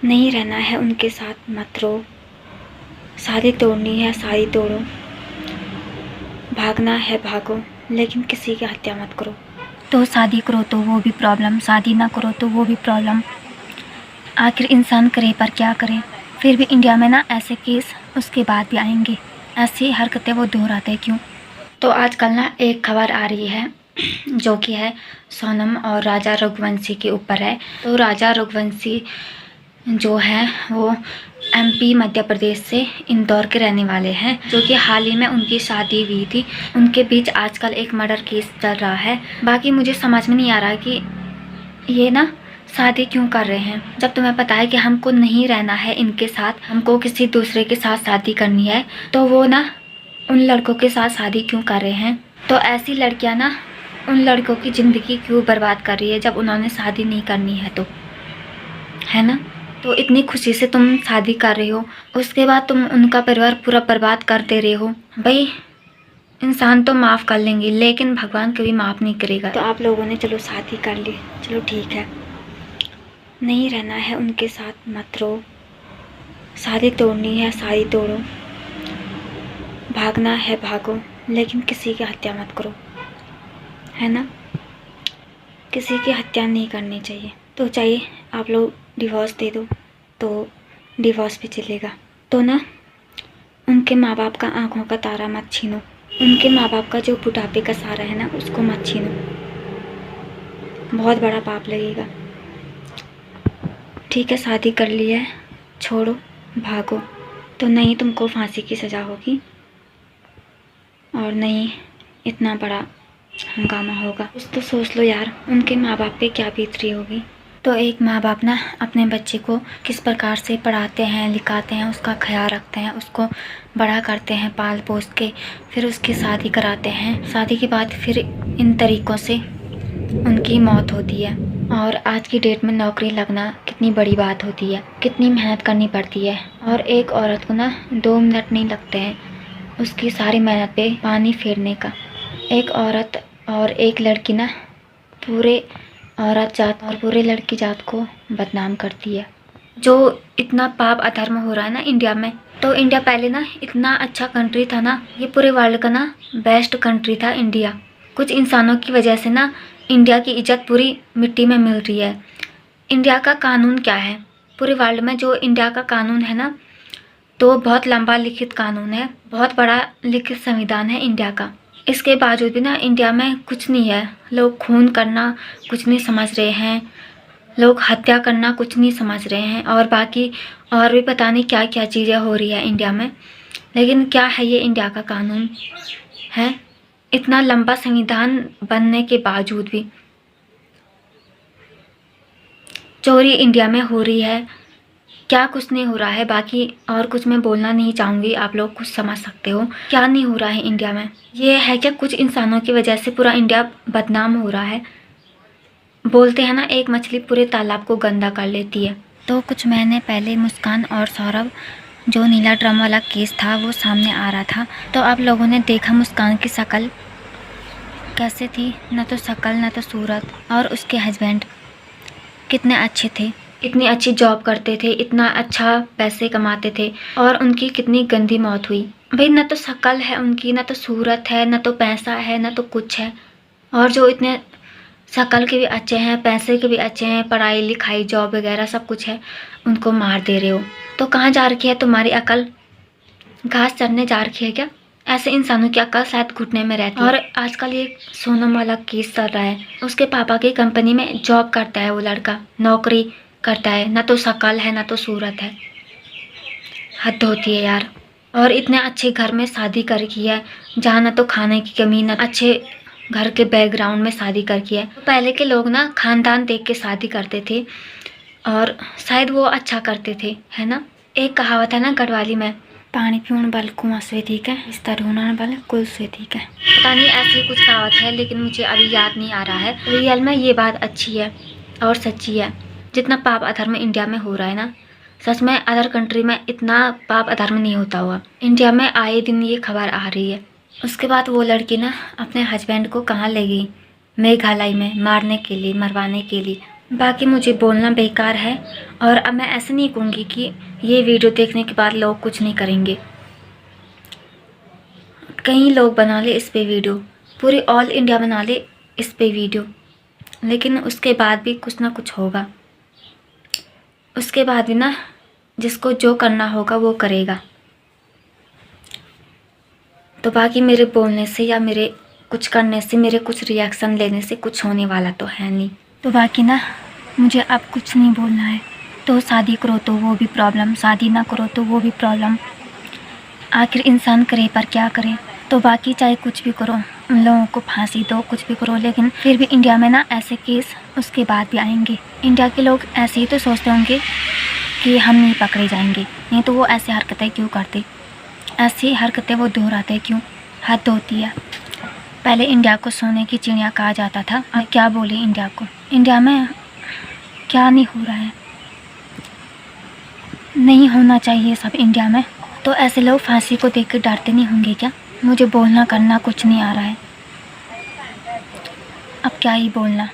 नहीं रहना है उनके साथ मत रहो। शादी तोड़नी है शादी तोड़ो, भागना है भागो, लेकिन किसी की हत्या मत करो। तो शादी करो तो वो भी प्रॉब्लम, शादी ना करो तो वो भी प्रॉब्लम। आखिर इंसान करे पर क्या करे। फिर भी इंडिया में ना ऐसे केस उसके बाद भी आएंगे। ऐसी हरकतें वो दोहराते क्यों। तो आजकल ना एक खबर आ रही है जो कि है सोनम और राजा रघुवंशी के ऊपर है। तो राजा रघुवंशी जो है वो एमपी मध्य प्रदेश से इंदौर के रहने वाले हैं, जो कि हाल ही में उनकी शादी हुई थी। उनके बीच आजकल एक मर्डर केस चल रहा है। बाकी मुझे समझ में नहीं आ रहा कि ये ना शादी क्यों कर रहे हैं, जब तुम्हें पता है कि हमको नहीं रहना है इनके साथ, हमको किसी दूसरे के साथ शादी करनी है, तो वो ना उन लड़कों के साथ शादी क्यों कर रहे हैं। तो ऐसी लड़कियां ना उन लड़कों की ज़िंदगी क्यों बर्बाद कर रही है जब उन्होंने शादी नहीं करनी है, तो है ना। तो इतनी खुशी से तुम शादी कर रहे हो, उसके बाद तुम उनका परिवार पूरा बर्बाद कर दे रहे हो। भाई इंसान तो माफ़ कर लेंगे लेकिन भगवान कभी माफ़ नहीं करेगा। तो आप लोगों ने चलो शादी कर ली, चलो ठीक है, नहीं रहना है उनके साथ मत रहो। शादी तोड़नी है शादी तोड़ो, भागना है भागो, लेकिन किसी की हत्या मत करो, है ना। किसी की हत्या नहीं करनी चाहिए। तो चाहिए आप लोग डिवोर्स दे दो तो डिवोर्स भी चलेगा। तो ना उनके माँ बाप का आंखों का तारा मत छीनो, उनके माँ बाप का जो बुढ़ापे का सहारा है ना उसको मत छीनो, बहुत बड़ा पाप लगेगा। ठीक है शादी कर ली है, छोड़ो भागो, तो नहीं तुमको फांसी की सज़ा होगी और नहीं इतना बड़ा हंगामा होगा। कुछ तो सोच लो यार, उनके माँ बाप पे क्या बीत रही होगी। तो एक माँ बाप ना अपने बच्चे को किस प्रकार से पढ़ाते हैं लिखाते हैं, उसका ख्याल रखते हैं, उसको बड़ा करते हैं पाल पोस के, फिर उसकी शादी कराते हैं। शादी के बाद फिर इन तरीक़ों से उनकी मौत होती है। और आज की डेट में नौकरी लगना कितनी बड़ी बात होती है, कितनी मेहनत करनी पड़ती है। और एक औरत को ना 2 मिनट नहीं लगते हैं उसकी सारी मेहनत पे पानी फेरने का। एक औरत और एक लड़की ना पूरे औरत जात और पूरे लड़की जात को बदनाम करती है। जो इतना पाप अधर्म हो रहा है ना इंडिया में, तो इंडिया पहले ना इतना अच्छा कंट्री था ना, ये पूरे वर्ल्ड का ना बेस्ट कंट्री था इंडिया। कुछ इंसानों की वजह से ना इंडिया की इज्जत पूरी मिट्टी में मिल रही है। इंडिया का कानून क्या है, पूरे वर्ल्ड में जो इंडिया का कानून है ना, तो बहुत लंबा लिखित कानून है, बहुत बड़ा लिखित संविधान है इंडिया का। इसके बावजूद भी ना इंडिया में कुछ नहीं है। लोग खून करना कुछ नहीं समझ रहे हैं, लोग हत्या करना कुछ नहीं समझ रहे हैं, और बाकी और भी पता नहीं क्या क्या चीज़ें हो रही है इंडिया में। लेकिन क्या है ये इंडिया का कानून है, इतना लंबा संविधान बनने के बावजूद भी चोरी इंडिया में हो रही है। क्या कुछ नहीं हो रहा है, बाकी और कुछ मैं बोलना नहीं चाहूँगी, आप लोग कुछ समझ सकते हो क्या नहीं हो रहा है इंडिया में। ये है क्या कुछ इंसानों की वजह से पूरा इंडिया बदनाम हो रहा है। बोलते हैं ना एक मछली पूरे तालाब को गंदा कर लेती है। तो कुछ महीने पहले मुस्कान और सौरभ जो नीला ड्रम वाला केस था वो सामने आ रहा था, तो आप लोगों ने देखा मुस्कान की शक्ल कैसे थी, न तो शक्ल न तो सूरत, और उसके हस्बैंड कितने अच्छे थे, इतनी अच्छी जॉब करते थे, इतना अच्छा पैसे कमाते थे, और उनकी कितनी गंदी मौत हुई। भाई न तो शक्ल है उनकी, न तो सूरत है, न तो पैसा है, न तो कुछ है। और जो इतने शक्ल के भी अच्छे हैं, पैसे के भी अच्छे हैं, पढ़ाई लिखाई जॉब वगैरह सब कुछ है, उनको मार दे रहे हो। तो कहाँ जा रखी है तुम्हारी अकल, घास चढ़ने जा रखी है क्या। ऐसे इंसानों की अकल शायद घुटने में रहती है। और आजकल ये सोनम वाला केस चल रहा है, उसके पापा की कंपनी में जॉब करता है वो लड़का, नौकरी करता है, न तो शक्ल है न तो सूरत है। हद होती है यार। और इतने अच्छे घर में शादी कर की है जहाँ न तो खाने की कमी, न अच्छे घर के बैकग्राउंड में शादी कर की है। पहले के लोग ना खानदान देख के शादी करते थे और शायद वो अच्छा करते थे, है ना। एक कहावत है ना गढ़वाली में, पानी पीण बल कुआं से ठीक है, बिस्तर ढूंढण बल कुल से ठीक है। पता नहीं ऐसी कुछ कहावत है लेकिन मुझे अभी याद नहीं आ रहा है। रियल में ये बात अच्छी है और सच्ची है। जितना पाप अधर्म इंडिया में हो रहा है ना, सच में अदर कंट्री में इतना पाप अधर्म नहीं होता हुआ। इंडिया में आए दिन ये खबर आ रही है। उसके बाद वो लड़की ना अपने हस्बैंड को कहाँ ले गई, मेघालय में मारने के लिए, मरवाने के लिए। बाकी मुझे बोलना बेकार है और अब मैं ऐसे नहीं कहूँगी कि ये वीडियो देखने के बाद लोग कुछ नहीं करेंगे। कई लोग बना ले इस पे वीडियो, पूरी ऑल इंडिया बना ले इस पे वीडियो, लेकिन उसके बाद भी कुछ ना कुछ होगा। उसके बाद भी ना जिसको जो करना होगा वो करेगा। तो बाकी मेरे बोलने से या मेरे कुछ करने से, मेरे कुछ रिएक्शन लेने से कुछ होने वाला तो है नहीं। तो बाकी ना मुझे अब कुछ नहीं बोलना है। तो शादी करो तो वो भी प्रॉब्लम, शादी ना करो तो वो भी प्रॉब्लम। आखिर इंसान करे पर क्या करे। तो बाकी चाहे कुछ भी करो, उन लोगों को फांसी दो, कुछ भी करो, लेकिन फिर भी इंडिया में ना ऐसे केस उसके बाद भी आएंगे। इंडिया के लोग ऐसे ही तो सोचते होंगे कि हम नहीं पकड़े जाएंगे, नहीं तो वो ऐसे हरकतें क्यों करते, ऐसी हरकतें वो दोहराते क्यों। हद होती है। पहले इंडिया को सोने की चिड़िया कहा जाता था, अब क्या बोले इंडिया को। इंडिया में क्या नहीं हो रहा है, नहीं होना चाहिए सब इंडिया में। तो ऐसे लोग फांसी को देख कर डरते नहीं होंगे क्या। मुझे बोलना करना कुछ नहीं आ रहा है, अब क्या ही बोलना।